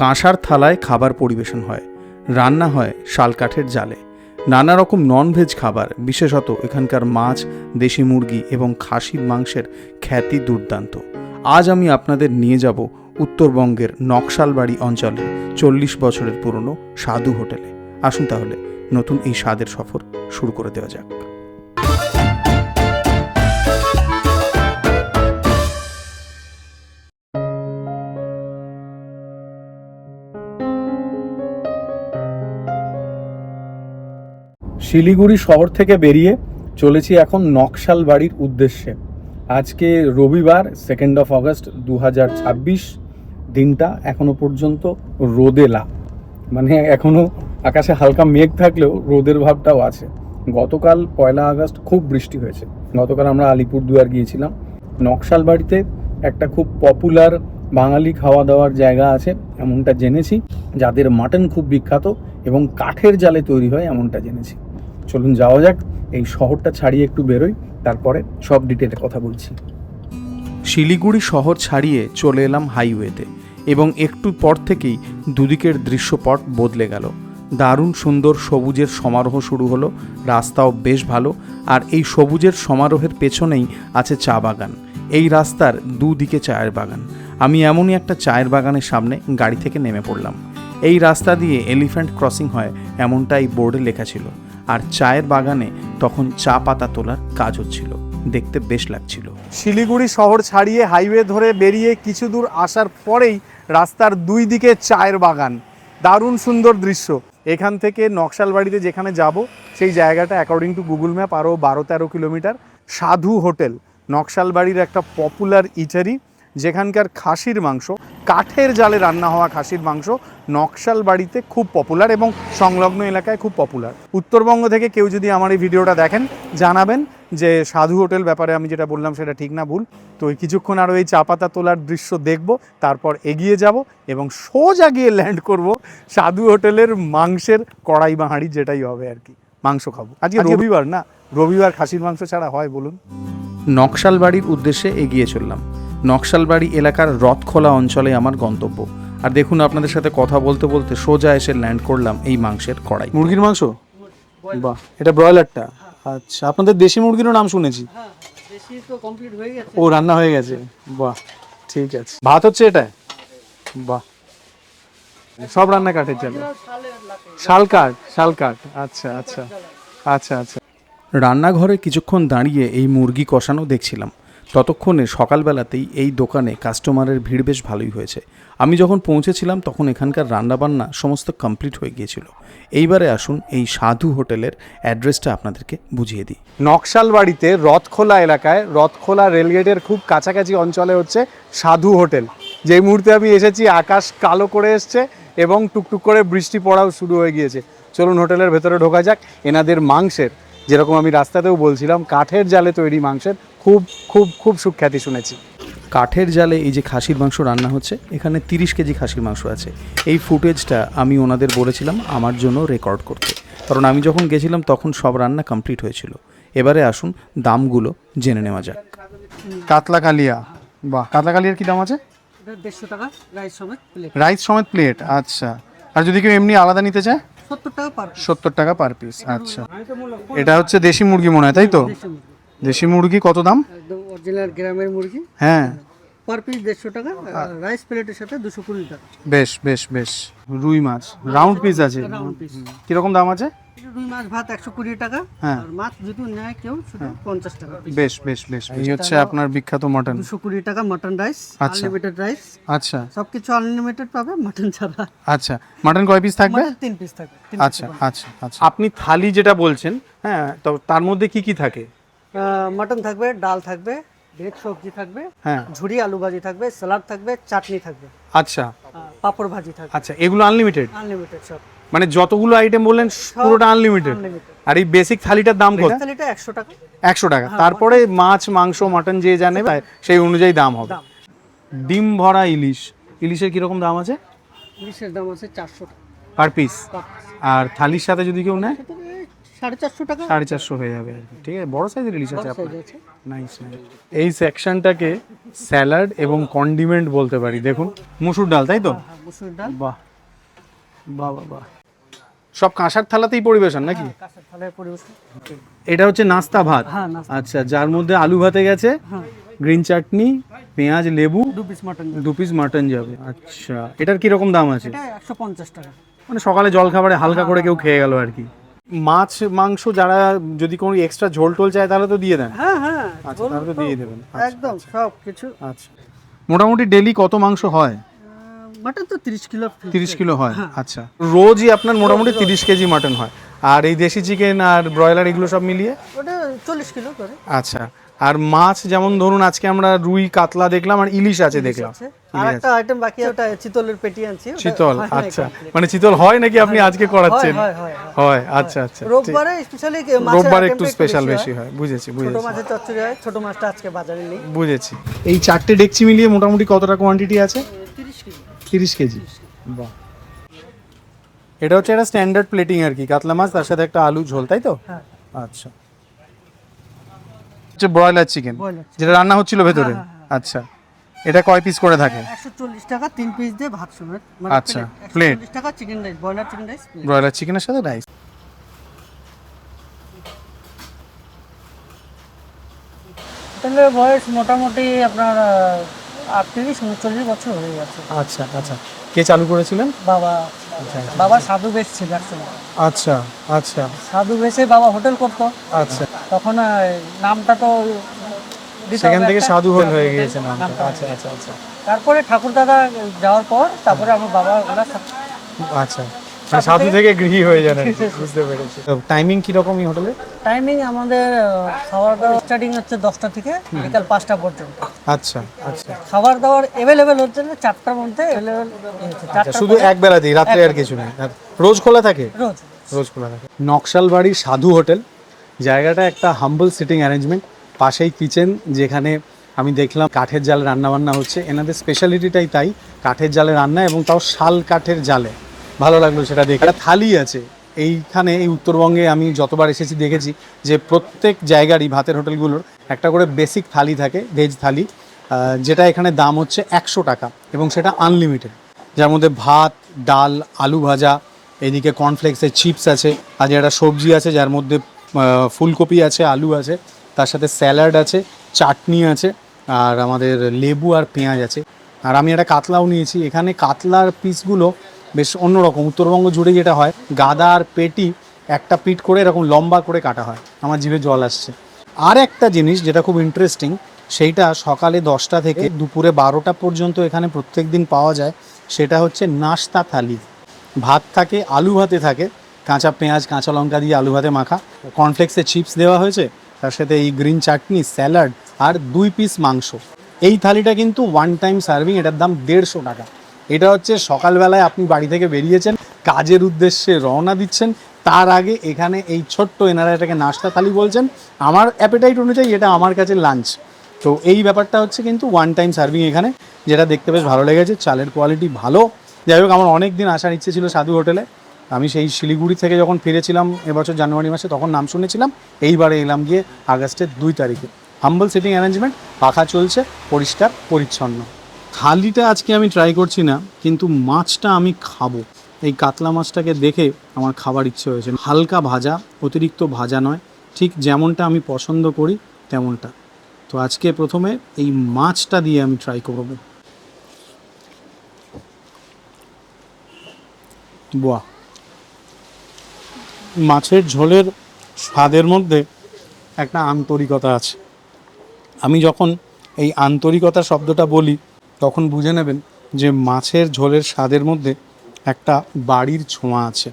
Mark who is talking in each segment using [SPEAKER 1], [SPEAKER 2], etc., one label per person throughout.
[SPEAKER 1] কাঁসার থালায় খাবার পরিবেশন হয়, রান্না হয় শালকাঠের জালে। নানা রকম ননভেজ খাবার, বিশেষত এখানকার মাছ, দেশি মুরগি এবং খাসির মাংসের খ্যাতি দুর্দান্ত। আজ আমি আপনাদের নিয়ে যাব উত্তরবঙ্গের নকশালবাড়ি অঞ্চলের 40 বছরের পুরনো সাধু হোটেলে। আসুন তাহলে নতুন এই স্বাদের সফর শুরু করে দেওয়া যাক। শিলিগুড়ি শহর থেকে বেরিয়ে চলেছি এখন নকশালবাড়ির উদ্দেশ্যে। আজকে রবিবার 2 অগস্ট 2026। দিনটা এখনো পর্যন্ত রোদেলা, মানে এখনো আকাশে হালকা মেঘ থাকলেও রোদের ভাবটাও আছে। গতকাল 1 আগস্ট খুব বৃষ্টি হয়েছে। গতকাল আমরা আলিপুরদুয়ার গিয়েছিলাম। নকশালবাড়িতে একটা খুব পপুলার বাঙালি খাওয়া দাওয়ার জায়গা আছে এমনটা জেনেছি, যাদের মাটন খুব বিখ্যাত এবং কাঠের জালে তৈরি হয় এমনটা জেনেছি। চলুন যাওয়া যাক, এই শহরটা ছাড়িয়ে একটু বেরোই, তারপরে সব ডিটেলে কথা বলছি। শিলিগুড়ি শহর ছাড়িয়ে চলে এলাম হাইওয়েতে এবং একটু পর থেকেই দুদিকের দৃশ্যপট বদলে গেল। দারুণ সুন্দর সবুজের সমারোহ শুরু হলো। রাস্তাও বেশ ভালো, আর এই সবুজের সমারোহের পেছনেই আছে চা বাগান। এই রাস্তার দুদিকে চায়ের বাগান। আমি এমনই একটা চায়ের বাগানের সামনে গাড়ি থেকে নেমে পড়লাম। এই রাস্তা দিয়ে এলিফ্যান্ট ক্রসিং হয় এমনটাই বোর্ডে লেখা ছিল, আর চায়ের বাগানে তখন চা পাতা তোলার কাজ হচ্ছিল। দেখতে বেশ লাগছিল। শিলিগুড়ি শহর ছাড়িয়ে হাইওয়ে ধরে বেরিয়ে কিছু দূর আসার পরেই রাস্তার দুই দিকে চায়ের বাগান। দারুণ সুন্দর দৃশ্য। এখান থেকে নকশালবাড়িতে যেখানে যাব সেই জায়গাটা অ্যাকর্ডিং টু গুগল ম্যাপ আরও 12-13 কিলোমিটার। সাধু হোটেল নকশালবাড়ির একটা পপুলার ইটারি, যেখানকার খাসির মাংস, কাঠের জালে রান্না হওয়া খাসির মাংস নকশালবাড়িতে খুব পপুলার এবং সংলগ্ন এলাকায় খুব পপুলার। উত্তরবঙ্গ থেকে কেউ যদি আমার এই ভিডিওটা দেখেন জানাবেন যে সাধু হোটেল ব্যাপারে আমি যেটা বললাম সেটা ঠিক না ভুল। তো কিছুক্ষণ আরও এই চা পাতা তোলার দৃশ্য দেখব, তারপর এগিয়ে যাব এবং সোজা গিয়ে ল্যান্ড করব সাধু হোটেলের মাংসের কড়াই বা হাঁড়ি, যেটাই হবে আর কি। মাংস খাবো। আজকে রবিবার না, রবিবার খাসির মাংস ছাড়া হয় বলুন? নকশালবাড়ির উদ্দেশ্যে এগিয়ে চললাম। নকশালবাড়ি এলাকার রথখোলা অঞ্চলে আমার গন্তব্য। আর দেখুন, আপনাদের সাথে কথা বলতে বলতে সোজা এসে ল্যান্ড করলাম এই মাংসের কড়াই। মুরগির মাংস? বাহ, এটা ব্রয়লারটা। আচ্ছা, আপনাদের দেশি মুরগিরও নাম শুনেছি। ও রান্না হয়ে গেছে, বাহ ঠিক আছে। ভাত হচ্ছে এটা? বাহ, সব রান্না কাঠের জালে? শালকাঠ, শালকাঠ। আচ্ছা আচ্ছা আচ্ছা আচ্ছা। রান্নাঘরে কিছুক্ষণ দাঁড়িয়ে এই মুরগি কষানো দেখছিলাম। ততক্ষণে সকালবেলাতেই এই দোকানে কাস্টমারের ভিড় বেশ ভালোই হয়েছে। আমি যখন পৌঁছেছিলাম তখন এখানকার রান্নাবান্না সমস্ত কমপ্লিট হয়ে গিয়েছিল। এইবারে আসুন এই সাধু হোটেলের অ্যাড্রেসটা আপনাদেরকে বুঝিয়ে দিই। নকশালবাড়িতে রথখোলা এলাকায়, রথখোলা রেলগেটের খুব কাছাকাছি অঞ্চলে হচ্ছে সাধু হোটেল। যেই মুহূর্তে আমি এসেছি আকাশ কালো করে এসছে এবং টুকটুক করে বৃষ্টি পড়াও শুরু হয়ে গিয়েছে। চলুন হোটেলের ভেতরে ঢোকা যাক। এনাদের মাংসের, যেরকম আমি রাস্তাতেও বলছিলাম, কাঠের জালে তৈরি মাংসের খুব খুব খুব সুখ্যাতি শুনেছি। কাঠের জালে এই যে খাসির মাংস রান্না হচ্ছে, এখানে 30 কেজি খাসির মাংস আছে। এই ফুটেজটা আমি ওনাদের বলেছিলাম আমার জন্য রেকর্ড করতে, কারণ আমি যখন গেছিলাম তখন সব রান্না কমপ্লিট হয়েছিল। এবারে আসুন দামগুলো জেনে নেওয়া যাক। কাতলা কালিয়া, বাহ, কাতলা কালিয়ার কি দাম আছে?
[SPEAKER 2] 150 টাকা রাইস সমেত প্লেট।
[SPEAKER 1] রাইস সমেত প্লেট, আচ্ছা। আর যদি কেউ এমনি আলাদা নিতে চায়?
[SPEAKER 2] 70 টাকা পার পিস।
[SPEAKER 1] 70 টাকা পার পিস, আচ্ছা। এটা হচ্ছে দেশি মুরগি মনে হয়, তাই তো? দেশি মুরগি কত দাম?
[SPEAKER 2] একদম অরিজিনাল গ্রামের মুরগি।
[SPEAKER 1] হ্যাঁ,
[SPEAKER 2] পার পিস 150 টাকা, রাইস প্লেটের সাথে 220 টাকা।
[SPEAKER 1] বেশ বেশ বেশ। রুই মাছ রাউন্ড পিস আছে,
[SPEAKER 2] রাউন্ড পিস।
[SPEAKER 1] কিরকম দাম আছে?
[SPEAKER 2] রুই মাছ ভাত 120 টাকা,
[SPEAKER 1] হ্যাঁ।
[SPEAKER 2] আর মাছ যদি নেয় কেউ সেটা 50 টাকা।
[SPEAKER 1] বেশ বেশ বেশ। এই হচ্ছে আপনার বিখ্যাত মাটন।
[SPEAKER 2] 220 টাকা মাটন রাইস,
[SPEAKER 1] আচ্ছা।
[SPEAKER 2] Unlimited rice.
[SPEAKER 1] আচ্ছা
[SPEAKER 2] সবকিছু আনলিমিটেড পাবে, মাটন ছাড়া।
[SPEAKER 1] আচ্ছা, মাটন কয় পিস থাকবে?
[SPEAKER 2] মাটন 3 পিস থাকবে।
[SPEAKER 1] আচ্ছা আচ্ছা আচ্ছা। আপনি থালি যেটা বলছেন, হ্যাঁ, তো তার মধ্যে কি কি থাকে?
[SPEAKER 2] মাটন থাকবে, ডাল থাকবে, ভেজ সবজি থাকবে,
[SPEAKER 1] হ্যাঁ,
[SPEAKER 2] ঝুরি আলু ভাজি থাকবে, স্যালাড থাকবে, চাটনি থাকবে,
[SPEAKER 1] আচ্ছা
[SPEAKER 2] পাপড় ভাজি থাকবে।
[SPEAKER 1] আচ্ছা। এগুলো আনলিমিটেড?
[SPEAKER 2] আনলিমিটেড সব,
[SPEAKER 1] মানে যতগুলো আইটেম বললেন পুরোটা আনলিমিটেড?
[SPEAKER 2] আনলিমিটেড।
[SPEAKER 1] আর এই বেসিক থালিটার দাম কত?
[SPEAKER 2] থালিটা 100 টাকা।
[SPEAKER 1] 100 টাকা। তারপরে মাছ, মাংস, মাটন যে যা নেবে সেই অনুযায়ী দাম হবে। ডিম ভরা ইলিশ, ইলিশের কিরকম দাম আছে?
[SPEAKER 2] ইলিশের দাম আছে 400 টাকা
[SPEAKER 1] পার পিস। আর থালির সাথে যদি কেউ নেয়?
[SPEAKER 2] 450 টাকা।
[SPEAKER 1] 450 হয়ে যাবে আর কি। ঠিক আছে, বড় সাইজের ইলিশ আছে
[SPEAKER 2] বড়
[SPEAKER 1] আপনার।
[SPEAKER 2] size আছে।
[SPEAKER 1] Nice nice. এই সেকশনটাকে স্যালাড এবং কন্ডিমেন্ট বলতে পারি। দেখুন মুসুর ডাল, তাই তো?
[SPEAKER 2] হ্যাঁ, মসুর ডাল।
[SPEAKER 1] বাহ বাহ বাহ বাহ। সব কাঁসার থালাতেই পরিবেশন নাকি?
[SPEAKER 2] কাঁচা থালায় পরিবেশন।
[SPEAKER 1] এটা হচ্ছে নাস্তা ভাত।
[SPEAKER 2] হ্যাঁ, নাস্তা।
[SPEAKER 1] আচ্ছা, যার মধ্যে আলু ভাতে গেছে,
[SPEAKER 2] হ্যাঁ,
[SPEAKER 1] গ্রিন চাটনি, পেঁয়াজ, লেবু,
[SPEAKER 2] 2 পিস মাটন।
[SPEAKER 1] 2 পিস মাটন যাবে। আচ্ছা, এটার কি রকম দাম আছে?
[SPEAKER 2] এটা 150 টাকা।
[SPEAKER 1] মানে সকালে জল খাবারে হালকা করে কেউ খেয়ে গেল আর কি। মাছ মাংস যারা যদি কোনো এক্সট্রা ঝোল টোল চায় তাহলে তো দিয়ে দেন?
[SPEAKER 2] হ্যাঁ, হ্যাঁ,
[SPEAKER 1] আচ্ছা, তাহলে তো দিয়ে দেবেন।
[SPEAKER 2] একদম সব কিছু।
[SPEAKER 1] আচ্ছা, মোটামুটি ডেলি কত মাংস হয়?
[SPEAKER 2] মাটন তো 30 কিলো।
[SPEAKER 1] 30 কিলো হয়। আচ্ছা, রোজই আপনার মোটামুটি 30 কেজি মাটন হয়। আর এই দেশি চিকেন আর ব্রয়লার এগুলো সব মিলিয়ে?
[SPEAKER 2] ওটা 40 কিলো করে।
[SPEAKER 1] আচ্ছা, আর মাছ যেমন ধরুন আজকে আমরা রুই কাতলা দেখলাম আর ইলিশ আছে দেখলাম।
[SPEAKER 2] আর একটা আইটেম বাকি, ওটা চিতলের পেটি আনছি। ওটা
[SPEAKER 1] চিতল,
[SPEAKER 2] হয় নাই
[SPEAKER 1] আচ্ছা,
[SPEAKER 2] complete।
[SPEAKER 1] মানে চিতল হয় নাকি আপনি আজকে করাচ্ছেন?
[SPEAKER 2] হয়, হয়,
[SPEAKER 1] হয়, আচ্ছা আচ্ছা।
[SPEAKER 2] রোববারে স্পেশালি
[SPEAKER 1] রোববার একটু স্পেশাল বেশি হয়। বুঝেছি
[SPEAKER 2] ছোট
[SPEAKER 1] বুঝেছি
[SPEAKER 2] মাছের চচ্চড়ি হয়। ছোট মাছটা আজকে বাজারে নেই।
[SPEAKER 1] বুঝেছি। এই চারটে ডেকচি মিলিয়ে মোটামুটি কতটা কোয়ান্টিটি আছে?
[SPEAKER 2] 30 কিলো।
[SPEAKER 1] 30 কেজি। বাহ। এটা হচ্ছে একটা স্ট্যান্ডার্ড প্লেটিং আর কি, কাতলা মাছ তার সাথে একটা আলু ঝোল, তাই তো?
[SPEAKER 2] হ্যাঁ,
[SPEAKER 1] আচ্ছা, হচ্ছে ব্রয়লার চিকেন
[SPEAKER 2] ব্রয়লার
[SPEAKER 1] যেটা রান্না হচ্ছিল ভেতরে। আচ্ছা, এটা কয় পিস করে থাকে?
[SPEAKER 2] 140 টাকা 3 পিস দিয়ে ভাত সমেত।
[SPEAKER 1] আচ্ছা, প্লেট।
[SPEAKER 2] 140 টাকা chicken rice, broiler chicken rice.
[SPEAKER 1] Broiler চিকেনের সাথে রাইস।
[SPEAKER 2] হোটেলের বয়স মোটামুটি আপনার 38-39 বছর হয়ে গেছে।
[SPEAKER 1] আচ্ছা আচ্ছা, কে চালু করেছিলেন?
[SPEAKER 2] বাবা, বাবা সাধু বেশ ছিল একসময়।
[SPEAKER 1] আচ্ছা আচ্ছা
[SPEAKER 2] সাধু বেশে বাবা হোটেল করতো।
[SPEAKER 1] আচ্ছা,
[SPEAKER 2] তখন নামটা তো দিতে
[SPEAKER 1] সেখান
[SPEAKER 2] হবে
[SPEAKER 1] থেকে
[SPEAKER 2] একটা।
[SPEAKER 1] সাধু হয়ে গিয়েছে নামটা।
[SPEAKER 2] নামটা।
[SPEAKER 1] আচ্ছা আচ্ছা আচ্ছা
[SPEAKER 2] তারপরে ঠাকুর দাদা যাওয়ার পর তারপরে আমার বাবা ওরা
[SPEAKER 1] আচ্ছা, মানে সাধু থেকে গৃহী হয়ে যান আর কি। বুঝতে পেরেছি। তো টাইমিং কিরকম এই হোটেলে?
[SPEAKER 2] টাইমিং আমাদের খাবার দাবার স্টার্টিং হচ্ছে 10টা থেকে বিকাল 5টা পর্যন্ত।
[SPEAKER 1] আচ্ছা আচ্ছা
[SPEAKER 2] খাবার দাবার অ্যাভেলেবেল হচ্ছে না 4টার মধ্যে অ্যাভেলেবেল হচ্ছে।
[SPEAKER 1] আচ্ছা, শুধু এক বেলাতেই, রাত্রে আর কিছু নেই? আর রোজ খোলা থাকে?
[SPEAKER 2] রোজ।
[SPEAKER 1] রোজ খোলা থাকে। নকশাল বাড়ির সাধু হোটেল, জায়গাটা একটা হাম্বল সিটিং অ্যারেঞ্জমেন্ট। পাশেই কিচেন, যেখানে আমি দেখলাম কাঠের জালে রান্না বান্না হচ্ছে। এনাদের স্পেশালিটিটাই তাই, কাঠের জালে রান্না, এবং তাও শাল কাঠের জালে। ভালো লাগলো সেটা দেখে। একটা থালি আছে এইখানে, এই উত্তরবঙ্গে আমি যতবার এসেছি দেখেছি যে প্রত্যেক জায়গারই ভাতের হোটেলগুলোর একটা করে বেসিক থালি থাকে, ভেজ থালি, যেটা এখানে দাম হচ্ছে 100 টাকা, এবং সেটা আনলিমিটেড। যার মধ্যে ভাত, ডাল, আলু ভাজা, এদিকে কর্নফ্লেক্সের চিপস আছে, আর একটা সবজি আছে যার মধ্যে ফুলকপি আছে, আলু আছে, তার সাথে স্যালাড আছে, চাটনি আছে, আর আমাদের লেবু আর পেঁয়াজ আছে। আর আমি একটা কাতলাও নিয়েছি। এখানে কাতলার পিসগুলো বেশ অন্যরকম। উত্তরবঙ্গ জুড়ে যেটা হয়, গাদা আর পেটি একটা পিট করে এরকম লম্বা করে কাটা হয়। আমার জিভে জল আসছে। আর একটা জিনিস যেটা খুব ইন্টারেস্টিং, সেইটা সকালে 10টা থেকে দুপুরে 12টা পর্যন্ত এখানে প্রত্যেক দিন পাওয়া যায়। সেটা হচ্ছে নাস্তা থালি। ভাত থাকে, আলু ভাতে থাকে, কাঁচা পেঁয়াজ কাঁচা লঙ্কা দিয়ে আলু ভাতে মাখা, কর্নফ্লেক্সের চিপস দেওয়া হয়েছে, তার সাথে এই গ্রিন চাটনি, স্যালাড, আর 2 পিস মাংস। এই থালিটা কিন্তু ওয়ান টাইম সার্ভিং। এটার দাম 150 টাকা। এটা হচ্ছে সকালবেলায় আপনি বাড়ি থেকে বেরিয়েছেন, কাজের উদ্দেশ্যে রওনা দিচ্ছেন, তার আগে এখানে এই ছোট্ট, এনারা এটাকে নাস্তা থালি বলছেন, আমার অ্যাপেটাইট অনুযায়ী এটা আমার কাছে লাঞ্চ। তো এই ব্যাপারটা হচ্ছে কিন্তু ওয়ান টাইম সার্ভিং এখানে, যেটা দেখতে বেশ ভালো লেগেছে। চালের কোয়ালিটি ভালো। যাই হোক, আমার অনেক দিন আসার ইচ্ছে ছিল সাধু হোটেলে। আমি সেই শিলিগুড়ি থেকে যখন ফিরেছিলাম এবছর জানুয়ারি মাসে, তখন নাম শুনেছিলাম। এইবারে এলাম গিয়ে আগস্টের 2 তারিখে। হাম্বল সিটিং অ্যারেঞ্জমেন্ট, পাখা চলছে, পরিষ্কার পরিচ্ছন্ন। থালিটা আজকে আমি ট্রাই করছি না, কিন্তু মাছটা আমি খাবো। এই কাতলা মাছটাকে দেখে আমার খাবার ইচ্ছে হয়েছে। হালকা ভাজা, অতিরিক্ত ভাজা নয়, ঠিক যেমনটা আমি পছন্দ করি তেমনটা। তো আজকে প্রথমে এই মাছটা দিয়ে আমি ট্রাই করব। বাহ, মাছের ঝোলের স্বাদের মধ্যে একটা আন্তরিকতা আছে। আমি যখন এই আন্তরিকতা শব্দটা বলি, তখন বুঝে নেবেন যে মাছের ঝোলের স্বাদের মধ্যে একটা বাড়ির ছোঁয়া আছে।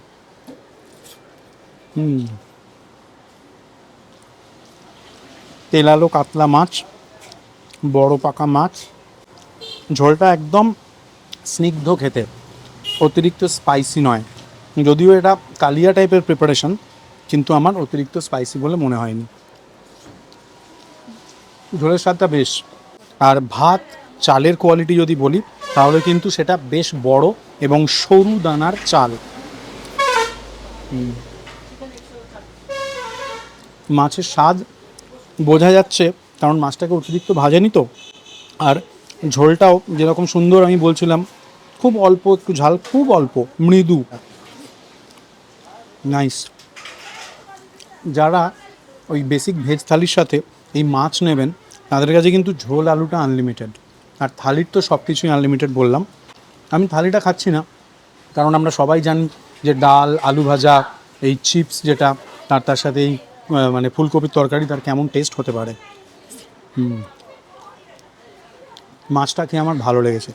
[SPEAKER 1] তেলালো কাতলা মাছ, বড় পাকা মাছ, ঝোলটা একদম স্নিগ্ধ খেতে, অতিরিক্ত স্পাইসি নয়। যদিও এটা কালিয়া টাইপের প্রিপারেশন, কিন্তু আমার অতিরিক্ত স্পাইসি বলে মনে হয়নি। ঝোলের স্বাদটা বেশ। আর ভাত, চালের কোয়ালিটি যদি বলি, তাহলে কিন্তু সেটা বেশ বড় এবং সরু দানার চাল। মাছের স্বাদ বোঝা যাচ্ছে, কারণ মাছটাকে অতিরিক্ত ভাজেনি তো। আর ঝোলটাও যেরকম সুন্দর আমি বলছিলাম, খুব অল্প একটু ঝাল, খুব অল্প, মৃদু, নাইস। যারা ওই বেসিক ভেজ থালির সাথে এই মাছ নেবেন তাদের কাছে কিন্তু ঝোল আলুটা আনলিমিটেড, আর থালির তো সব কিছুই আনলিমিটেড বললাম। আমি থালিটা খাচ্ছি না, কারণ আমরা সবাই জানি যে ডাল, আলু ভাজা, এই চিপস যেটা, তার সাথে এই মানে ফুলকপির তরকারি, তার কেমন টেস্ট হতে পারে। মাছটা খেয়ে আমার ভালো লেগেছে।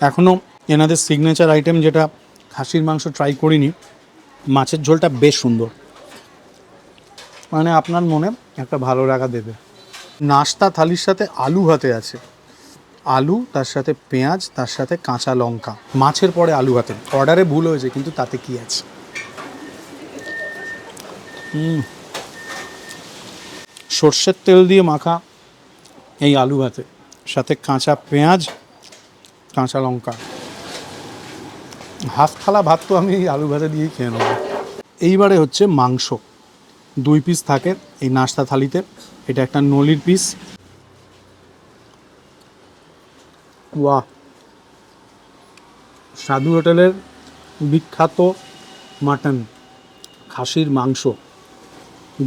[SPEAKER 1] এখনও এনাদের সিগনেচার আইটেম যেটা খাসির মাংস ট্রাই করিনি। মাছের ঝোলটা বেশ সুন্দর, মানে আপনার মনে একটা ভালো লাগা দেবে। নাস্তা থালির সাথে আলু ভাতে আছে, আলু, তার সাথে পেঁয়াজ, তার সাথে কাঁচা লঙ্কা। মাছের পরে আলু ভাতে, অর্ডারে ভুল হয়েছে কিন্তু তাতে কি আছে। সর্ষের তেল দিয়ে মাখা এই আলু ভাতে, সাথে কাঁচা পেঁয়াজ, কাঁচা লঙ্কা, হাফ থালা ভাত তো আমি এই আলু ভাতে দিয়েই খেয়ে নেব। এইবারে হচ্ছে মাংস, 2 পিস থাকে এই নাস্তা থালিতে। এটা একটা নলির পিস, বাহ! সাধু হোটেলের বিখ্যাত মাটন, খাসির মাংস,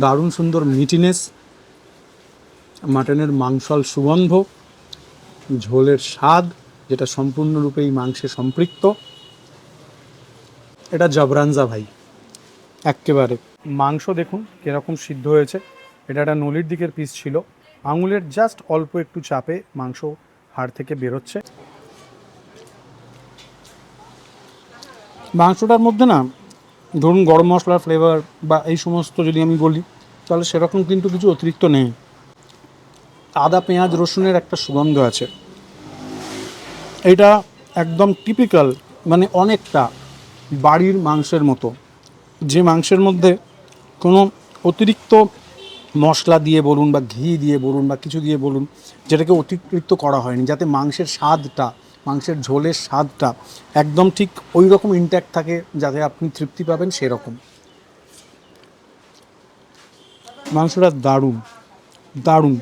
[SPEAKER 1] দারুণ সুন্দর মিটিনেস, মাটনের মাংসল সুগন্ধ, ঝোলের স্বাদ যেটা সম্পূর্ণরূপে এই মাংসে সম্পৃক্ত। এটা জবরানজা ভাই এক্কেবারে। মাংস দেখুন কীরকম সিদ্ধ হয়েছে। এটা একটা নলির দিকের পিস ছিল, আঙুলের জাস্ট অল্প একটু চাপে মাংস হাড় থেকে বেরোচ্ছে। মাংসটার মধ্যে না ধরুন গরম মশলার ফ্লেভার বা এই সমস্ত যদি আমি বলি, তাহলে সেরকম কিন্তু কিছু অতিরিক্ত নেই। আদা, পেঁয়াজ, রসুনের একটা সুগন্ধ আছে। এটা একদম টিপিক্যাল, মানে অনেকটা বাড়ির মাংসের মতো, যে মাংসের মধ্যে কোনো অতিরিক্ত মশলা দিয়ে বলুন বা ঘি দিয়ে বলুন বা কিছু দিয়ে বলুন, যেটাকে অতিরিক্ত করা হয়নি, যাতে মাংসের স্বাদটা, মাংসের ঝোলের স্বাদটা একদম ঠিক ওই রকম ইনট্যাক্ট থাকে, যাতে আপনি তৃপ্তি পাবেন সেরকম। মাংসটা দারুণ দারুণ।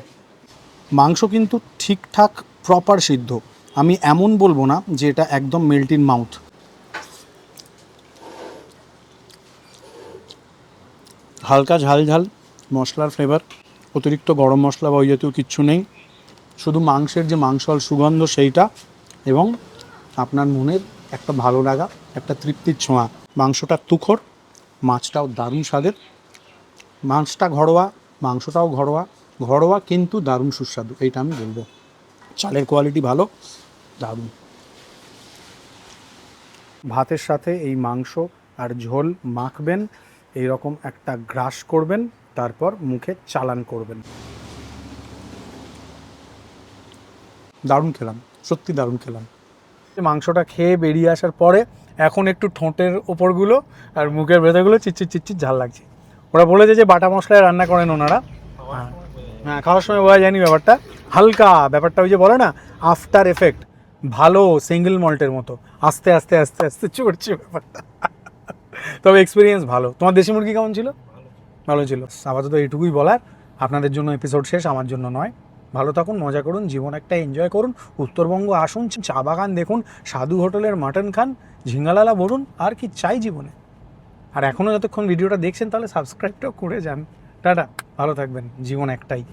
[SPEAKER 1] মাংস কিন্তু ঠিকঠাক প্রপার সিদ্ধ, আমি এমন বলবো না যে এটা একদম মেল্ট ইন মাউথ। হালকা ঝাল ঝাল মশলার ফ্লেভার, অতিরিক্ত গরম মশলা বা ওই জাতীয় কিচ্ছু নেই, শুধু মাংসের যে মাংসল সুগন্ধ সেইটা, এবং আপনার মনের একটা ভালো লাগা, একটা তৃপ্তির ছোঁয়া। মাংসটা তুখর, মাছটাও দারুণ স্বাদের। মাছটা ঘরোয়া, মাংসটাও ঘরোয়া, ঘরোয়া কিন্তু দারুণ সুস্বাদু, এইটা আমি বলবো। চালের কোয়ালিটি ভালো, দারুণ। ভাতের সাথে এই মাংস আর ঝোল মাখবেন, এইরকম একটা গ্রাস করবেন, তারপর মুখে চালান করবেন। দারুণ খেলাম, সত্যি দারুণ খেলাম। মাংসটা খেয়ে বেরিয়ে আসার পরে এখন একটু ঠোঁটের ওপরগুলো আর মুখের ভেতরগুলো চিচ্চির চিচ্চির ঝাল লাগছে। ওরা বলেছে যে বাটা মশলায় রান্না করেন ওনারা। হ্যাঁ, খাওয়ার সময় বোঝা যায়নি ব্যাপারটা, হালকা ব্যাপারটা ওই যে বলে না আফটার এফেক্ট, ভালো সিঙ্গেল মল্টের মতো আস্তে আস্তে আস্তে আস্তে চড়ছে ব্যাপারটা। তবে এক্সপিরিয়েন্স ভালো। তোমার দেশি মুরগি কেমন ছিল? ভালো ছিল। আপাতত এইটুকুই বলার, আপনাদের জন্য এপিসোড শেষ, আমার জন্য নয়। ভালো থাকুন, মজা করুন, জীবন একটা এনজয় করুন, উত্তরবঙ্গ আসুন, চা বাগান দেখুন, সাধু হোটেলের মাটন খান, ঝিঙ্গালালা বলুন, আর কি চাই জীবনে। আর এখনও যতক্ষণ ভিডিওটা দেখছেন তাহলে সাবস্ক্রাইবটাও করে যান। টাটা, ভালো থাকবেন, জীবন একটাই।